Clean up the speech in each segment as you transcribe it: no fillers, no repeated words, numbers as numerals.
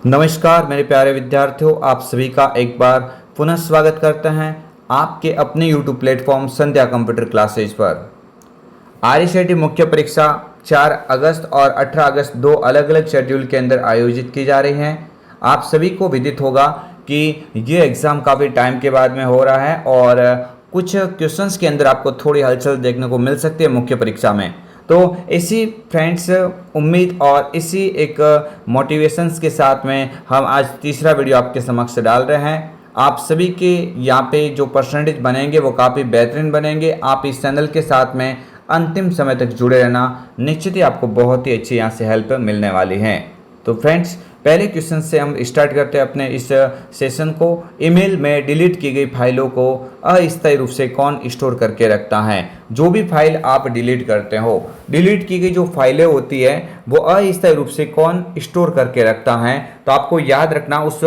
नमस्कार मेरे प्यारे विद्यार्थियों, आप सभी का एक बार पुनः स्वागत करते हैं आपके अपने YouTube प्लेटफॉर्म संध्या कंप्यूटर क्लासेज पर। आरईसीटी मुख्य परीक्षा 4 अगस्त और 18 अगस्त दो अलग अलग शेड्यूल के अंदर आयोजित की जा रही हैं। आप सभी को विदित होगा कि ये एग्ज़ाम काफ़ी टाइम के बाद में हो रहा है और कुछ क्वेश्चंस के अंदर आपको थोड़ी हलचल देखने को मिल सकती है मुख्य परीक्षा में। तो इसी फ्रेंड्स उम्मीद और इसी एक मोटिवेशंस के साथ में हम आज तीसरा वीडियो आपके समक्ष डाल रहे हैं। आप सभी के यहाँ पे जो परसेंटेज बनेंगे वो काफ़ी बेहतरीन बनेंगे। आप इस चैनल के साथ में अंतिम समय तक जुड़े रहना, निश्चित ही आपको बहुत ही अच्छी यहाँ से हेल्प मिलने वाली है। तो फ्रेंड्स पहले क्वेश्चन से हम स्टार्ट करते हैं अपने इस सेशन को। ईमेल में डिलीट की गई फाइलों को अस्थायी रूप से कौन स्टोर करके रखता है? जो भी फाइल आप डिलीट करते हो, डिलीट की गई जो फाइलें होती है वो अस्थायी रूप से कौन स्टोर करके रखता है? तो आपको याद रखना उस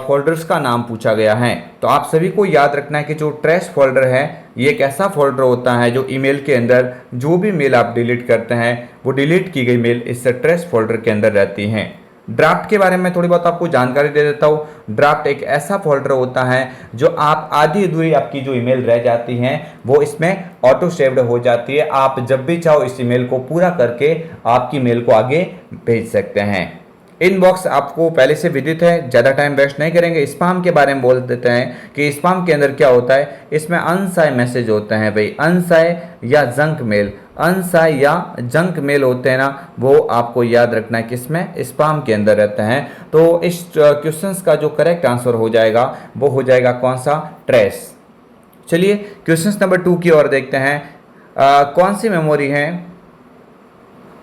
फोल्डर्स का नाम पूछा गया है। तो आप सभी को याद रखना है कि जो ट्रैश फोल्डर है ये एक ऐसा फोल्डर होता है जो ईमेल के अंदर जो भी मेल आप डिलीट करते हैं वो डिलीट की गई मेल इस ट्रैश फोल्डर के अंदर रहती हैं। ड्राफ्ट के बारे में थोड़ी बहुत आपको जानकारी दे देता हूँ। ड्राफ्ट एक ऐसा फोल्डर होता है जो आप आधी अधूरी आपकी जो ईमेल रह जाती हैं वो इसमें ऑटो सेव्ड हो जाती है। आप जब भी चाहो इस ईमेल को पूरा करके आपकी मेल को आगे भेज सकते हैं। इनबॉक्स आपको पहले से विदित है, ज़्यादा टाइम वेस्ट नहीं करेंगे। स्पैम के बारे में बोल देते हैं कि स्पैम के अंदर क्या होता है। इसमें अनसाय मैसेज होते हैं भाई, अनसाय या जंक मेल, अनसाय या जंक मेल होते हैं ना, वो आपको याद रखना है कि इसमें स्पैम के अंदर रहते हैं। तो इस क्वेश्चंस का जो करेक्ट आंसर हो जाएगा वो हो जाएगा कौन सा? ट्रेस। चलिए क्वेश्चन नंबर 2 की ओर देखते हैं। कौन सी मेमोरी है,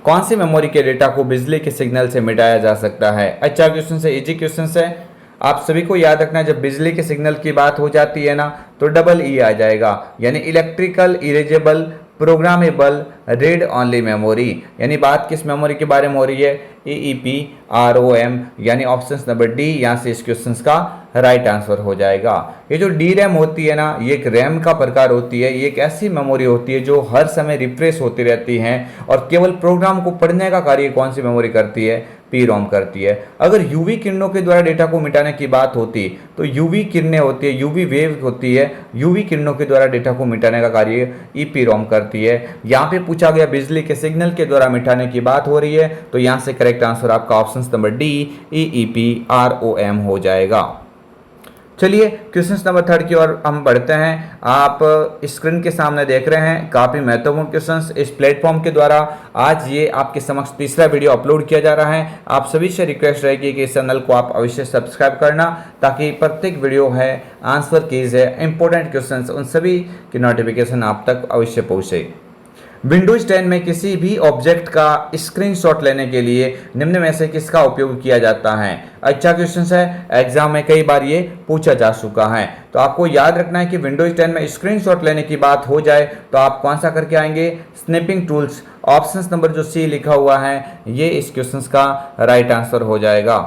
कौन सी मेमोरी के डेटा को बिजली के सिग्नल से मिटाया जा सकता है? अच्छा क्वेश्चन है, इजी क्वेश्चन है। आप सभी को याद रखना है जब बिजली के सिग्नल की बात हो जाती है ना तो डबल ई आ जाएगा, यानी electrical erasable programmable read only memory. यानी बात किस मेमोरी के बारे में हो रही है? EEPROM, यानी ऑप्शन नंबर डी यहाँ से इस क्वेश्चन का राइट आंसर हो जाएगा। ये जो डी रैम होती है ना, ये एक रैम का प्रकार होती है। ये एक ऐसी मेमोरी होती है जो हर समय रिफ्रेश होती रहती है और केवल प्रोग्राम को पढ़ने का कार्य कौन सी मेमोरी करती है? PROM करती है। अगर यूवी किरणों के द्वारा डेटा को मिटाने की बात होती तो यूवी किरणें होती है, यूवी वेव होती है, यूवी किरणों के द्वारा डेटा को मिटाने का कार्य EPROM करती है। यहाँ पे पूछा गया बिजली के सिग्नल के द्वारा मिटाने की बात हो रही है, तो यहाँ से करेक्ट आंसर आपका ऑप्शन नंबर डी EEPROM हो जाएगा। चलिए क्वेश्चन नंबर 3 की ओर हम बढ़ते हैं। आप स्क्रीन के सामने देख रहे हैं काफ़ी महत्वपूर्ण क्वेश्चंस इस प्लेटफॉर्म के द्वारा आज ये आपके समक्ष तीसरा वीडियो अपलोड किया जा रहा है। आप सभी से रिक्वेस्ट रहेगी कि इस चैनल को आप अवश्य सब्सक्राइब करना, ताकि प्रत्येक वीडियो है, आंसर कीज है, इंपॉर्टेंट क्वेश्चंस, उन सभी की नोटिफिकेशन आप तक अवश्य पहुँचे। विंडोज 10 में किसी भी ऑब्जेक्ट का स्क्रीनशॉट लेने के लिए निम्न में से किसका उपयोग किया जाता है? अच्छा क्वेश्चन है, एग्जाम में कई बार ये पूछा जा चुका है। तो आपको याद रखना है कि विंडोज 10 में स्क्रीनशॉट लेने की बात हो जाए तो आप कौन सा करके आएंगे? Snapping tools. ऑप्शन नंबर जो सी लिखा हुआ है ये इस क्वेश्चन का राइट आंसर हो जाएगा।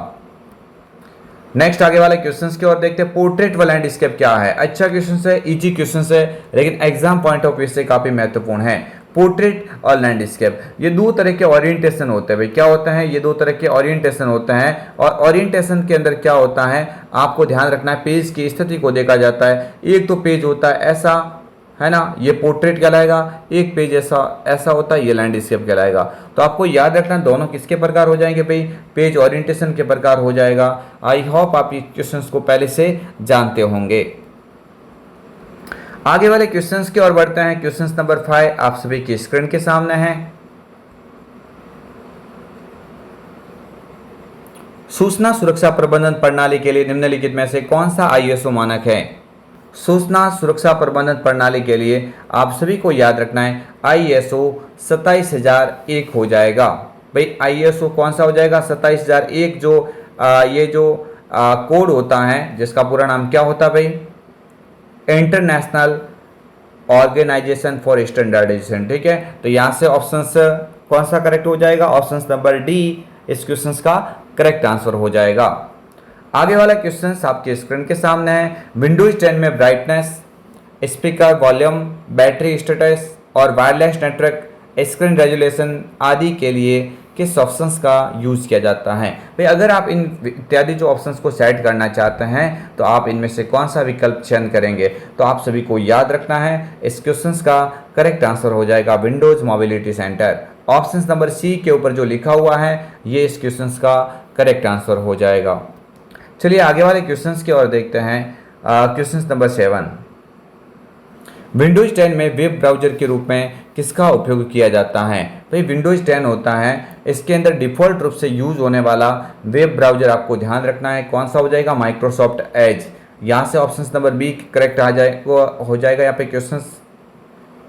नेक्स्ट आगे वाले क्वेश्चंस की ओर देखते हैं। पोर्ट्रेट व लैंडस्केप क्या है? अच्छा क्वेश्चन है, इजी क्वेश्चन है, लेकिन एग्जाम पॉइंट ऑफ व्यू से काफी महत्वपूर्ण है। पोर्ट्रेट और लैंडस्केप ये दो तरह के ओरिएंटेशन होते हैं भाई। क्या होते हैं? ये दो तरह के ओरिएंटेशन होते हैं, और ओरिएंटेशन के अंदर क्या होता है आपको ध्यान रखना है, पेज की स्थिति को देखा जाता है। एक तो पेज होता है ऐसा, है ना, ये पोर्ट्रेट कहलाएगा। एक पेज ऐसा होता है, ये लैंडस्केप कहलाएगा। तो आपको याद रखना दोनों किसके प्रकार हो जाएंगे भाई? पेज ओरिएंटेशन के प्रकार हो जाएगा। आई होप आप इस क्वेश्चंस को पहले से जानते होंगे। आगे वाले क्वेश्चंस की ओर बढ़ते हैं। क्वेश्चन नंबर 5 आप सभी की स्क्रीन के सामने है। सूचना सुरक्षा प्रबंधन प्रणाली के लिए निम्नलिखित में से कौन सा ISO मानक है? सूचना सुरक्षा प्रबंधन प्रणाली के लिए आप सभी को याद रखना है ISO 27001 हो जाएगा भाई। ISO कौन सा हो जाएगा? 27001। जो ये जो कोड होता है जिसका पूरा नाम क्या होता है भाई? International Organization for Standardization. ठीक है, तो यहाँ से ऑप्शन कौन सा करेक्ट हो जाएगा? ऑप्शन नंबर डी इस क्वेश्चन का करेक्ट आंसर हो जाएगा। आगे वाला क्वेश्चन आपके स्क्रीन के सामने है। विंडोज 10 में brightness, speaker volume, battery status और वायरलेस नेटवर्क स्क्रीन रेजुलेशन आदि के लिए किस ऑप्शंस का यूज़ किया जाता है। भाई अगर आप इन इत्यादि जो ऑप्शंस को सेट करना चाहते हैं तो आप इनमें से कौन सा विकल्प चयन करेंगे। तो आप सभी को याद रखना है इस क्वेश्चंस का करेक्ट आंसर हो जाएगा Windows Mobility Center. Option number C के ऊपर जो लिखा हुआ है ये इस क्वेश्चंस का करेक्ट आंसर हो जाएगा। चलिए आगे वाले क्वेश्चंस की ओर देखते हैं। क्वेश्चन नंबर 7, विंडोज 10 में वेब ब्राउज़र के रूप में किसका उपयोग किया जाता है। भाई विंडोज 10 होता है, इसके अंदर डिफ़ॉल्ट रूप से यूज़ होने वाला वेब ब्राउज़र आपको ध्यान रखना है कौन सा हो जाएगा, माइक्रोसॉफ्ट एज। यहाँ से ऑप्शन नंबर बी करेक्ट आ जाए हो जाएगा। यहाँ पे क्वेश्चन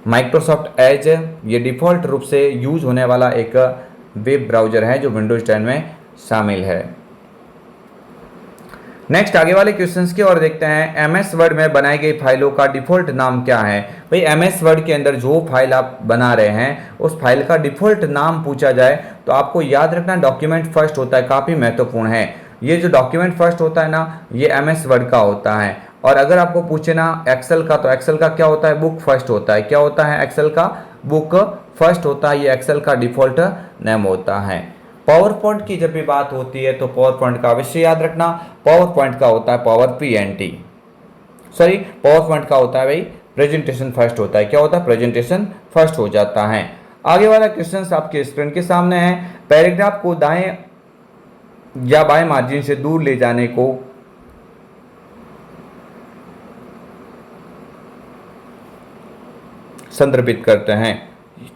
माइक्रोसॉफ्ट एज ये डिफ़ॉल्ट रूप से यूज़ होने वाला एक वेब ब्राउज़र है जो विंडोज 10 में शामिल है। नेक्स्ट आगे वाले क्वेश्चंस की ओर देखते हैं। एमएस वर्ड में बनाई गई फाइलों का डिफ़ॉल्ट नाम क्या है। भाई एमएस वर्ड के अंदर जो फाइल आप बना रहे हैं उस फाइल का डिफ़ॉल्ट नाम पूछा जाए तो आपको याद रखना डॉक्यूमेंट फर्स्ट होता है, काफ़ी महत्वपूर्ण है। ये जो डॉक्यूमेंट फर्स्ट होता है ना ये एमएस वर्ड का होता है। और अगर आपको पूछे ना एक्सेल का तो एक्सेल का क्या होता है, बुक फर्स्ट होता है। क्या होता है एक्सेल का, बुक फर्स्ट होता है, ये एक्सेल का डिफ़ॉल्ट नेम होता है। पावर पॉइंट की जब भी बात होती है तो पावर पॉइंट का अवश्य याद रखना, पावर पॉइंट का होता है power PNT, sorry power point का होता है भाई प्रेजेंटेशन फर्स्ट होता है। क्या होता है, प्रेजेंटेशन फर्स्ट हो जाता है। आगे वाला क्वेश्चन आपके स्क्रीन के सामने है। पैराग्राफ को दाएं या बाएं मार्जिन से दूर ले जाने को संदर्भित करते हैं।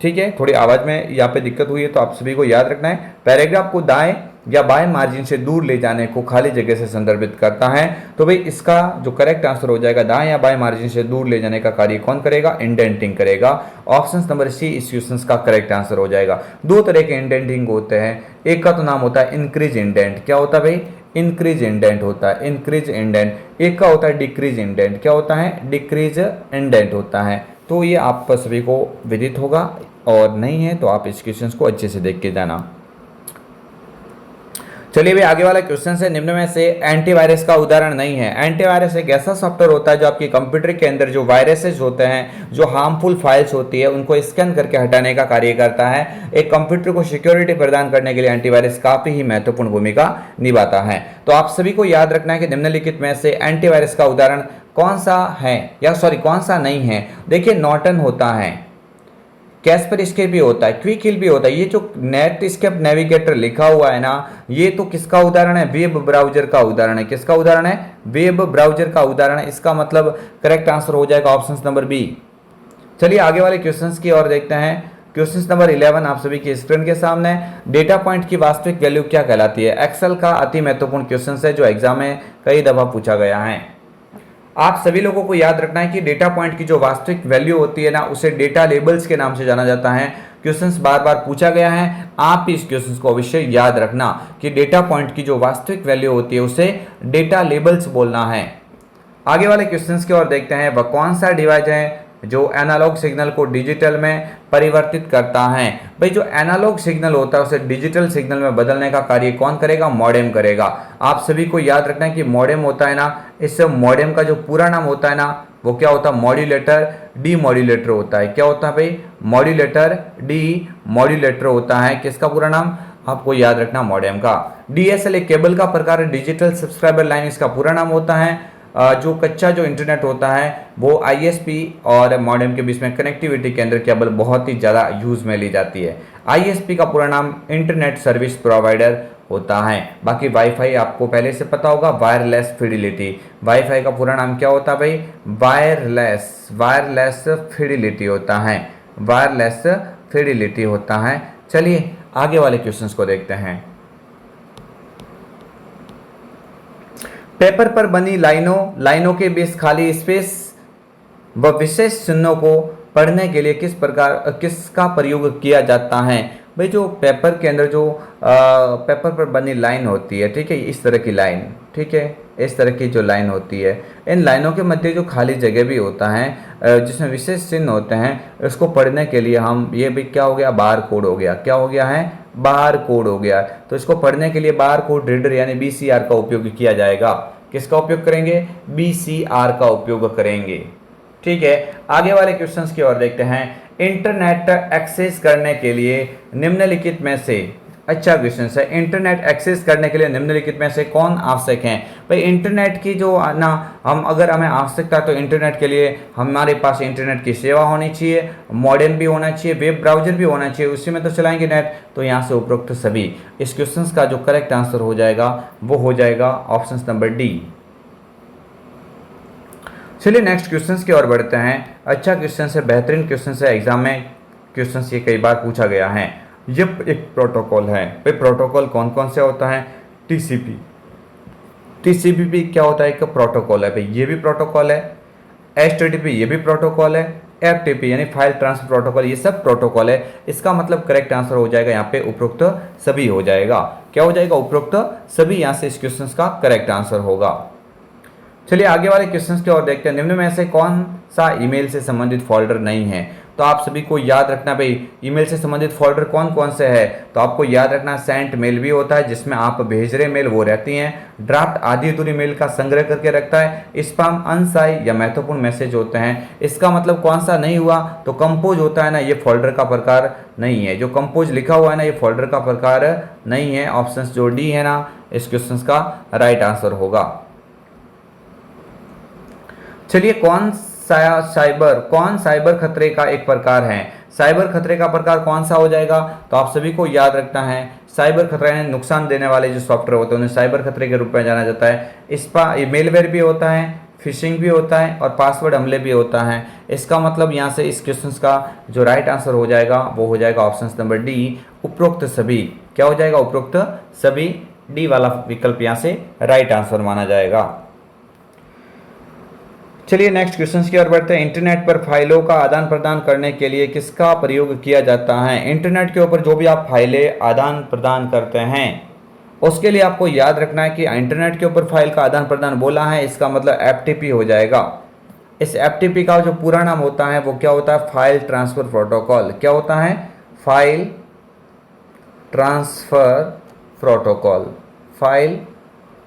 ठीक है, थोड़ी आवाज़ में यहाँ पे दिक्कत हुई है तो आप सभी को याद रखना है पैराग्राफ को दाएं या बाएं मार्जिन से दूर ले जाने को खाली जगह से संदर्भित करता है। तो भाई इसका जो करेक्ट आंसर हो जाएगा दाएं या बाएं मार्जिन से दूर ले जाने का कार्य कौन करेगा, इंडेंटिंग करेगा। ऑप्शन नंबर सी इस क्वेश्चन का करेक्ट आंसर हो जाएगा। दो तरह के इंडेंटिंग होते हैं, एक का तो नाम होता है इंक्रीज इंडेंट। क्या होता है भाई, इंक्रीज इंडेंट होता है, इंक्रीज इंडेंट। एक का होता है डिक्रीज इंडेंट। क्या होता है, डिक्रीज इंडेंट होता है। तो ये आप सभी को विदित होगा और नहीं है तो आप इस क्वेश्चन को अच्छे से देख के जाना। चलिए भाई आगे वाला क्वेश्चन है, निम्न में से एंटीवायरस का उदाहरण नहीं है। एंटीवायरस एक ऐसा सॉफ्टवेयर होता है जो आपके कंप्यूटर के अंदर जो वायरसेस होते हैं, जो हार्मफुल फाइल्स होती है उनको स्कैन करके हटाने का कार्य करता है। एक कंप्यूटर को सिक्योरिटी प्रदान करने के लिए एंटीवायरस काफी ही महत्वपूर्ण भूमिका निभाता है। तो आप सभी को याद रखना है कि निम्नलिखित में से एंटीवायरस का उदाहरण कौन सा है, या सॉरी कौन सा नहीं है। देखिए नॉर्टन होता है, कैस्परस्केप भी होता है, क्विक हिल भी होता है। ये जो नेटस्केप नेविगेटर लिखा हुआ है ना ये तो किसका उदाहरण है, वेब ब्राउजर का उदाहरण है। किसका उदाहरण है, वेब ब्राउजर का उदाहरण है। इसका मतलब करेक्ट आंसर हो जाएगा ऑप्शन नंबर बी। चलिए आगे वाले क्वेश्चंस की ओर देखते हैं। क्वेश्चन नंबर 11 आप सभी की स्क्रीन के सामने। डेटा पॉइंट की वास्तविक वैल्यू क्या कहलाती है। एक्सेल का अति महत्वपूर्ण क्वेश्चन है जो एग्जाम में कई दफा पूछा गया है। आप सभी लोगों को याद रखना है कि डेटा पॉइंट की जो वास्तविक वैल्यू होती है ना उसे डेटा लेबल्स के नाम से जाना जाता है। क्वेश्चंस बार बार पूछा गया है, आप इस क्वेश्चंस को अवश्य याद रखना कि डेटा पॉइंट की जो वास्तविक वैल्यू होती है उसे डेटा लेबल्स बोलना है। आगे वाले क्वेश्चंस की ओर देखते हैं। वह कौन सा डिवाइस है जो एनालॉग सिग्नल को डिजिटल में परिवर्तित करता है। भाई जो एनालॉग सिग्नल होता है उसे डिजिटल सिग्नल में बदलने का कार्य कौन करेगा, मॉडेम करेगा। आप सभी को याद रखना है कि मॉडेम होता है ना, इससे मॉडेम का जो पूरा नाम होता है ना वो क्या होता है, मॉड्यूलेटर डी मॉड्यूलेटर होता है। क्या होता है भाई, मॉड्यूलेटर डी मॉड्यूलेटर होता है। किसका पूरा नाम आपको याद रखना, मॉडेम का। डीएसएल एक केबल का प्रकार है, डिजिटल सब्सक्राइबर लाइन इसका पूरा नाम होता है। जो कच्चा जो इंटरनेट होता है वो आईएसपी और मॉडेम के बीच में कनेक्टिविटी के अंदर केबल बहुत ही ज़्यादा यूज़ में ली जाती है। आईएसपी का पूरा नाम इंटरनेट सर्विस प्रोवाइडर होता है। बाकी वाईफाई आपको पहले से पता होगा, वायरलेस फिडिलिटी। वाईफाई का पूरा नाम क्या होता है भाई, वायरलेस फिडिलिटी होता है, वायरलेस फिडिलिटी होता है। चलिए आगे वाले क्वेश्चंस को देखते हैं। पेपर पर बनी लाइनों के बीच खाली स्पेस व विशेष चिन्हों को पढ़ने के लिए किसका प्रयोग किया जाता है। भाई जो पेपर के अंदर जो पेपर पर बनी लाइन होती है, ठीक है, इस तरह की लाइन, ठीक है, इस तरह की जो लाइन होती है, इन लाइनों के मध्य जो खाली जगह भी होता है जिसमें विशेष चिन्ह होते हैं, इसको पढ़ने के लिए हम ये भी क्या हो गया, बार कोड हो गया। क्या हो गया है, बार कोड हो गया। तो इसको पढ़ने के लिए बार कोड रीडर यानी बीसीआर का उपयोग किया जाएगा। किसका उपयोग करेंगे, बीसीआर का उपयोग करेंगे। ठीक है, आगे वाले क्वेश्चंस की ओर देखते हैं। इंटरनेट एक्सेस करने के लिए निम्नलिखित में से अच्छा क्वेश्चन है, इंटरनेट एक्सेस करने के लिए निम्नलिखित में से कौन आवश्यक है? भाई इंटरनेट की जो ना हम अगर हमें आवश्यकता है तो इंटरनेट के लिए हमारे पास इंटरनेट की सेवा होनी चाहिए, मॉडेम भी होना चाहिए, वेब ब्राउजर भी होना चाहिए, उसी में तो चलाएंगे नेट। तो यहाँ से उपरोक्त सभी, इस क्वेश्चन का जो करेक्ट आंसर हो जाएगा वो हो जाएगा ऑप्शन नंबर डी। चलिए नेक्स्ट क्वेश्चन की ओर बढ़ते हैं। अच्छा क्वेश्चन है, बेहतरीन क्वेश्चन है, एग्जाम में क्वेश्चन ये कई बार पूछा गया है। ये एक प्रोटोकॉल है भाई, प्रोटोकॉल कौन कौन से होता है? टीसीपी, टीसीपी भी क्या होता है? एक प्रोटोकॉल है भाई, ये भी प्रोटोकॉल है। एचटीटीपी ये भी प्रोटोकॉल है। एफटीपी यानी फाइल ट्रांसफर प्रोटोकॉल, ये सब प्रोटोकॉल है। इसका मतलब करेक्ट आंसर हो जाएगा यहाँ पे उपरोक्त सभी हो जाएगा। क्या हो जाएगा? उपरोक्त सभी यहाँ से इस क्वेश्चन का करेक्ट आंसर होगा। चलिए आगे वाले क्वेश्चंस की ओर देखते हैं। निम्न में से कौन सा ईमेल से संबंधित फोल्डर नहीं है? तो आप सभी को याद रखना भाई, ईमेल से संबंधित फोल्डर कौन कौन से है? तो आपको याद रखना, सेंट मेल भी होता है जिसमें आप भेज रहे मेल वो रहती हैं। ड्राफ्ट आधी अधूरी मेल का संग्रह करके रखता है। स्पैम, अनसाई या महत्वपूर्ण मैसेज होते हैं। इसका मतलब कौन सा नहीं हुआ? तो कंपोज होता है ना, ये फोल्डर का प्रकार नहीं है। जो कंपोज लिखा हुआ है ना, ये फोल्डर का प्रकार नहीं है। ऑप्शन जो डी है ना, इस क्वेश्चन का राइट आंसर होगा। चलिए कौन साइबर खतरे का एक प्रकार है? साइबर खतरे का प्रकार कौन सा हो जाएगा? तो आप सभी को याद रखना है, साइबर खतरा यानी नुकसान देने वाले जो सॉफ्टवेयर होते हैं उन्हें साइबर खतरे के रूप में जाना जाता है। इसका मेलवेयर भी होता है, फिशिंग भी होता है और पासवर्ड हमले भी होता है। इसका मतलब यहाँ से इस क्वेश्चन का जो राइट आंसर हो जाएगा वो हो जाएगा ऑप्शन नंबर डी, उपरोक्त सभी। क्या हो जाएगा? उपरोक्त सभी, डी वाला विकल्प यहाँ से राइट आंसर माना जाएगा। चलिए नेक्स्ट क्वेश्चन की ओर बढ़ते हैं। इंटरनेट पर फाइलों का आदान प्रदान करने के लिए किसका प्रयोग किया जाता है? इंटरनेट के ऊपर जो भी आप फाइलें आदान प्रदान करते हैं उसके लिए आपको याद रखना है कि इंटरनेट के ऊपर फाइल का आदान प्रदान बोला है, इसका मतलब एफटीपी हो जाएगा। इस एफटीपी का जो पूरा नाम होता है वो क्या होता है? File transfer protocol. क्या होता है? File transfer protocol. File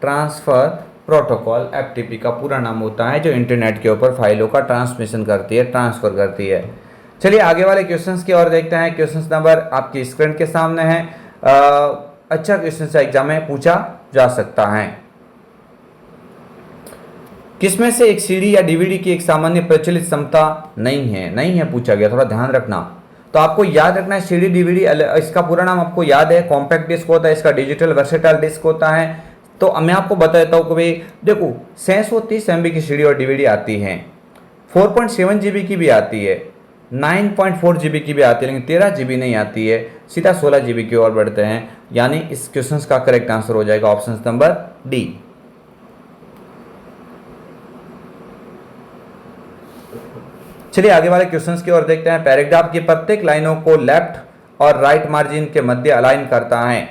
transfer protocol FTP का पूरा नाम होता है, जो इंटरनेट के ऊपर फाइलों का ट्रांसमिशन करती है, ट्रांसफर करती है। चलिए आगे वाले क्वेश्चंस की ओर देखते हैं। क्वेश्चन नंबर आपकी स्क्रीन के सामने है। अच्छा क्वेश्चन से एग्जाम में पूछा जा सकता है। किसमें से एक सीडी या डीवीडी की एक सामान्य प्रचलित क्षमता नहीं है? नहीं है पूछा गया, थोड़ा ध्यान रखना। तो आपको याद रखना है सीडी डीवीडी, इसका पूरा नाम आपको याद है, कॉम्पैक्ट डिस्क होता है, इसका डिजिटल वर्सेटाइल डिस्क होता है। तो मैं आपको बता देता हूँ कि भाई देखो 630 MB की सीडी और डीवीडी आती है, 4.7 GB की भी आती है, 9.4 GB की भी आती है, लेकिन 13 GB नहीं आती है। सीधा 16 GB की ओर बढ़ते हैं, यानी इस क्वेश्चन का करेक्ट आंसर हो जाएगा ऑप्शन नंबर डी। चलिए आगे वाले क्वेश्चंस की ओर देखते हैं। पैराग्राफ की प्रत्येक लाइनों को लेफ्ट और राइट मार्जिन के मध्य अलाइन करता है।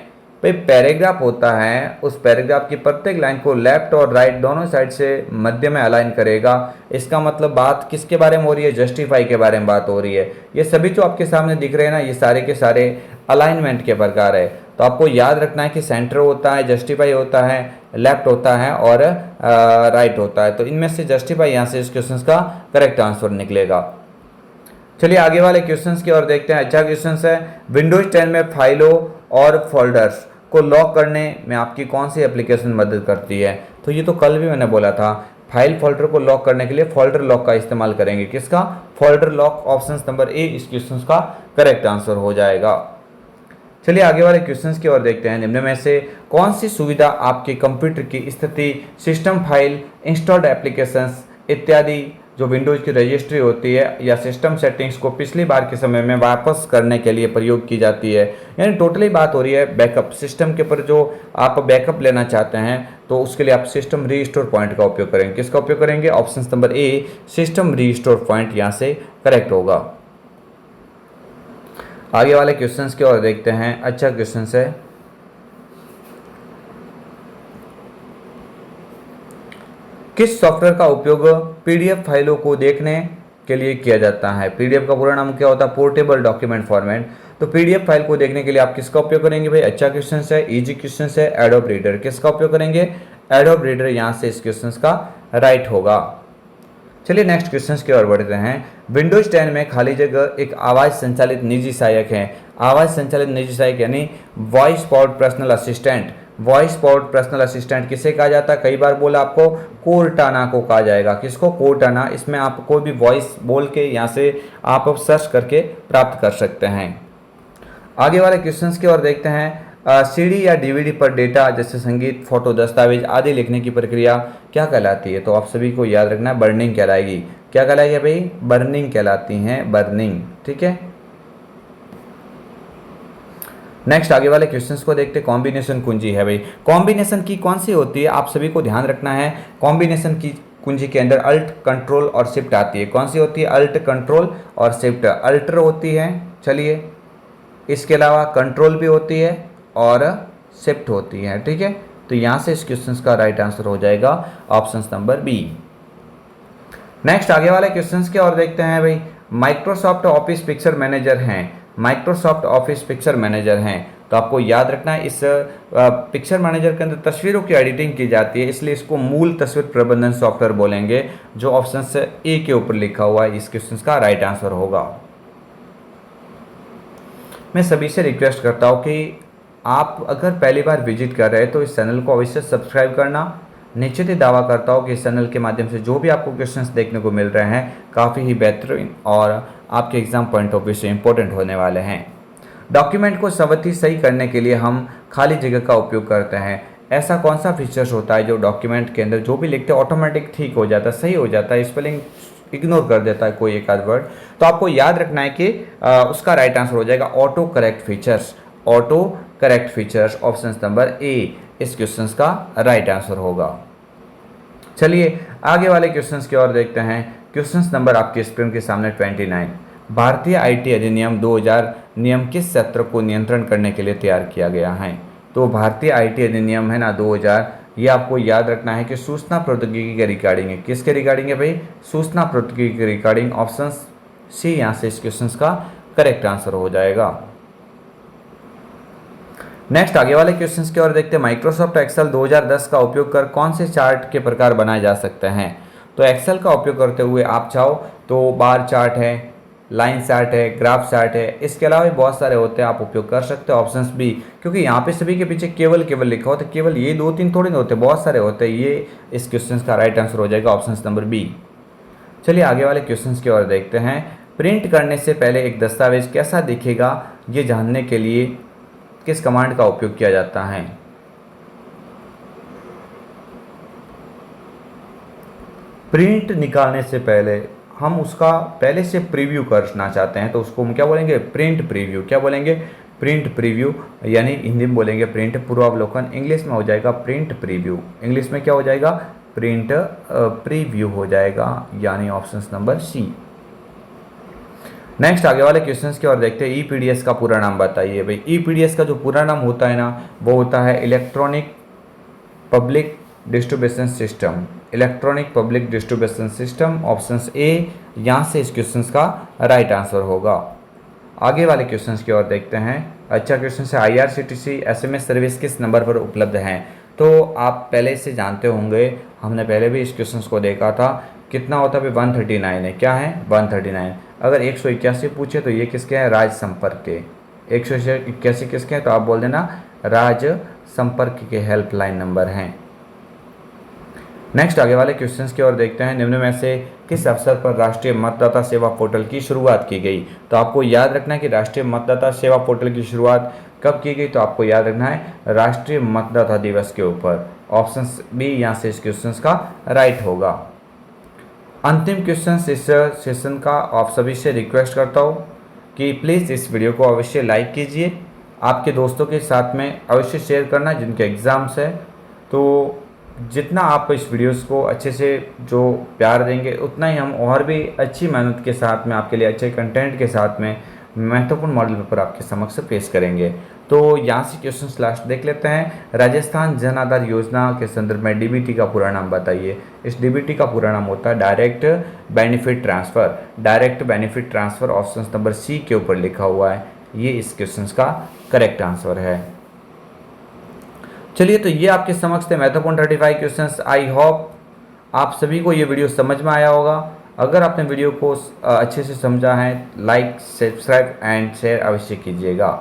भाई पैराग्राफ होता है, उस पैराग्राफ की प्रत्येक लाइन को लेफ्ट और राइट दोनों साइड से मध्य में अलाइन करेगा। इसका मतलब बात किसके बारे में हो रही है? जस्टिफाई के बारे में बात हो रही है। ये सभी जो आपके सामने दिख रहे हैं ना, ये सारे के सारे अलाइनमेंट के प्रकार है। तो आपको याद रखना है कि सेंटर होता है, जस्टिफाई होता है, लेफ्ट होता है और राइट होता है। तो इनमें से जस्टिफाई यहाँ से इस क्वेश्चन का करेक्ट आंसर निकलेगा। चलिए आगे वाले क्वेश्चंस की ओर देखते हैं। अच्छा क्वेश्चन है, विंडोज 10 में फाइलों और फोल्डर्स को लॉक करने में आपकी कौन सी एप्लीकेशन मदद करती है? तो ये तो कल भी मैंने बोला था, फाइल फोल्डर को लॉक करने के लिए फोल्डर लॉक का इस्तेमाल करेंगे। किसका? Folder lock. Option number A इस क्वेश्चन का करेक्ट आंसर हो जाएगा। चलिए आगे वाले क्वेश्चंस की ओर देखते हैं। निम्न में से कौन सी सुविधा आपके कंप्यूटर की स्थिति, सिस्टम फाइल, इंस्टॉल्ड एप्लीकेशंस इत्यादि जो विंडोज की रजिस्ट्री होती है या सिस्टम सेटिंग्स को पिछली बार के समय में वापस करने के लिए प्रयोग की जाती है? यानी टोटली बात हो रही है बैकअप सिस्टम के ऊपर। जो आप बैकअप लेना चाहते हैं तो उसके लिए आप सिस्टम रीस्टोर पॉइंट का उपयोग करेंगे। किसका उपयोग करेंगे? Option number A system restore point यहाँ से करेक्ट होगा। आगे वाले क्वेश्चंस की ओर देखते हैं। अच्छा क्वेश्चन है, किस सॉफ्टवेयर का उपयोग पीडीएफ फाइलों को देखने के लिए किया जाता है? पीडीएफ का पूरा नाम क्या होता है? Portable document format. तो पीडीएफ फाइल को देखने के लिए आप किसका उपयोग करेंगे भाई? अच्छा क्वेश्चन है, इजी क्वेश्चन है, एडोब रीडर। किसका उपयोग करेंगे? एडोब रीडर यहाँ से इस क्वेश्चन का राइट होगा। चलिए नेक्स्ट क्वेश्चन की ओर बढ़ते हैं। विंडोज 10 में खाली जगह एक आवाज़ संचालित निजी सहायक है। आवाज़ संचालित निजी सहायक यानी voice powered personal assistant. Voice powered personal assistant किसे कहा जाता है? कई बार बोला आपको, कोर्टाना को कहा जाएगा। किसको? कोर्टाना। इसमें आप कोई भी वॉइस बोल के यहाँ से आप सर्च करके प्राप्त कर सकते हैं। आगे वाले क्वेश्चंस की ओर देखते हैं। सीडी या डीवीडी पर डेटा जैसे संगीत, फोटो, दस्तावेज आदि लिखने की प्रक्रिया क्या कहलाती है? तो आप सभी को याद रखना है, बर्निंग कहलाएगी। क्या कहलाएगी भाई? बर्निंग कहलाती हैं, बर्निंग। ठीक है। नेक्स्ट आगे वाले क्वेश्चंस को देखते हैं। कॉम्बिनेशन कुंजी है भाई। कॉम्बिनेशन की कौन सी होती है? आप सभी को ध्यान रखना है। कॉम्बिनेशन की कुंजी के अंदर अल्ट, कंट्रोल और शिफ्ट आती है। कौन सी होती है? अल्ट, कंट्रोल और शिफ्ट। अल्टर होती है, चलिए, इसके अलावा कंट्रोल भी होती है और शिफ्ट होती है। ठीक है, तो यहाँ से इस क्वेश्चन का राइट आंसर हो जाएगा ऑप्शन नंबर बी। नेक्स्ट आगे वाले क्वेश्चंस के और देखते हैं भाई। माइक्रोसॉफ्ट ऑफिस पिक्चर मैनेजर हैं। माइक्रोसॉफ्ट ऑफिस पिक्चर मैनेजर हैं, तो आपको याद रखना है इस पिक्चर मैनेजर के अंदर तस्वीरों की एडिटिंग की जाती है, इसलिए इसको मूल तस्वीर प्रबंधन सॉफ्टवेयर बोलेंगे, जो ऑप्शन से ए के ऊपर लिखा हुआ है इस क्वेश्चन का राइट आंसर होगा। मैं सभी से रिक्वेस्ट करता हूँ कि आप अगर पहली बार विजिट कर रहे हैं तो इस चैनल को अवश्य सब्सक्राइब करना। निश्चित ही दावा करता हूँ कि इस चैनल के माध्यम से जो भी आपको क्वेश्चंस देखने को मिल रहे हैं काफ़ी ही बेहतरीन और आपके एग्जाम पॉइंट ऑफ व्यू से इम्पोर्टेंट होने वाले हैं। डॉक्यूमेंट को स्वतः सही करने के लिए हम खाली जगह का उपयोग करते हैं। ऐसा कौन सा फीचर्स होता है जो डॉक्यूमेंट के अंदर जो भी लिखते हैं ऑटोमेटिक ठीक हो जाता है, सही हो जाता है, स्पेलिंग इग्नोर कर देता है कोई एक आध वर्ड? तो आपको याद रखना है कि उसका राइट आंसर हो जाएगा auto correct features. Auto correct features option number A इस क्वेश्चन का राइट आंसर होगा। चलिए आगे वाले क्वेश्चंस की ओर देखते हैं। क्वेश्चन नंबर आपके स्क्रीन के सामने 29। भारतीय आईटी अधिनियम 2000 नियम किस क्षेत्र को नियंत्रण करने के लिए तैयार किया गया है? तो भारतीय आईटी अधिनियम है ना 2000, ये आपको याद रखना है कि सूचना प्रौद्योगिकी के रिगार्डिंग है। किसके रिगार्डिंग है भाई? सूचना प्रौद्योगिकी के रिगार्डिंग। ऑप्शन सी यहाँ से इस क्वेश्चन का करेक्ट आंसर हो जाएगा। नेक्स्ट आगे वाले क्वेश्चंस की ओर देखते हैं। माइक्रोसॉफ्ट एक्सेल 2010 का उपयोग कर कौन से चार्ट के प्रकार बनाए जा सकते हैं? तो एक्सेल का उपयोग करते हुए आप चाहो तो बार चार्ट है, लाइन चार्ट है, ग्राफ चार्ट है, इसके अलावा भी बहुत सारे होते हैं, आप उपयोग कर सकते हो ऑप्शंस बी, क्योंकि यहाँ पे सभी के पीछे केवल लिखा होता है, केवल ये 2-3 थोड़े नहीं होते, बहुत सारे होते हैं। ये इस क्वेश्चन का राइट आंसर हो जाएगा ऑप्शन नंबर बी। चलिए आगे वाले क्वेश्चन की ओर देखते हैं। प्रिंट करने से पहले एक दस्तावेज कैसा दिखेगा, ये जानने के लिए किस कमांड का उपयोग किया जाता है? प्रिंट निकालने से पहले हम उसका पहले से प्रीव्यू करना चाहते हैं, तो उसको हम क्या बोलेंगे? Print preview. क्या बोलेंगे? प्रिंट प्रीव्यू, यानी हिंदी में बोलेंगे प्रिंट पूर्वावलोकन, इंग्लिश में हो जाएगा प्रिंट प्रीव्यू। इंग्लिश में क्या हो जाएगा? प्रिंट प्रीव्यू हो जाएगा, यानी ऑप्शन नंबर सी। नेक्स्ट आगे वाले क्वेश्चंस की ओर देखते हैं। ईपीडीएस का पूरा नाम बताइए भाई। ईपीडीएस का जो पूरा नाम होता है ना, वो होता है electronic public distribution system. Electronic public distribution system option A यहाँ से इस क्वेश्चन का राइट आंसर होगा। आगे वाले क्वेश्चंस की ओर देखते हैं। अच्छा क्वेश्चन है, आईआरसीटीसी एसएमएस सर्विस किस नंबर पर उपलब्ध है? तो आप पहले से जानते होंगे, हमने पहले भी इस क्वेश्चन को देखा था। कितना होता है? 139 है। क्या है? 139। अगर 181 पूछे तो ये किसके हैं? राज संपर्क के। 181 किसके हैं? तो आप बोल देना राज संपर्क के हेल्पलाइन नंबर हैं। नेक्स्ट आगे वाले क्वेश्चंस की ओर देखते हैं। निम्न में से किस अवसर पर राष्ट्रीय मतदाता सेवा पोर्टल की शुरुआत की गई? तो आपको याद रखना है कि राष्ट्रीय मतदाता सेवा पोर्टल की शुरुआत कब की गई? तो आपको याद रखना है राष्ट्रीय मतदाता दिवस के ऊपर। ऑप्शन बी यहाँ से इस क्वेश्चन का राइट होगा। अंतिम क्वेश्चन इस सेशन का आप सभी से रिक्वेस्ट करता हूँ कि प्लीज़ इस वीडियो को अवश्य लाइक कीजिए, आपके दोस्तों के साथ में अवश्य शेयर करना जिनके एग्ज़ाम्स है। तो जितना आप इस वीडियोस को अच्छे से जो प्यार देंगे, उतना ही हम और भी अच्छी मेहनत के साथ में आपके लिए अच्छे कंटेंट के साथ में महत्वपूर्ण मॉडल पेपर आपके समक्ष पेश करेंगे। तो यहाँ से क्वेश्चंस लास्ट देख लेते हैं। राजस्थान जन आधार योजना के संदर्भ में डीबीटी का पूरा नाम बताइए। इस डीबीटी का पूरा नाम होता है direct benefit transfer. Direct benefit transfer option number C के ऊपर लिखा हुआ है, ये इस क्वेश्चन का करेक्ट आंसर है। चलिए, तो ये आपके समक्ष थे महत्वपूर्ण 35 क्वेश्चंस। आई होप आप सभी को ये वीडियो समझ में आया होगा। अगर आपने वीडियो को अच्छे से समझा है, लाइक, सब्सक्राइब एंड शेयर अवश्य कीजिएगा।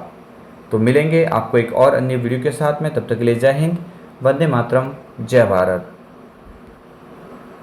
तो मिलेंगे आपको एक और अन्य वीडियो के साथ में, तब तक के लिए जय हिंद, वंदे मातरम, जय भारत।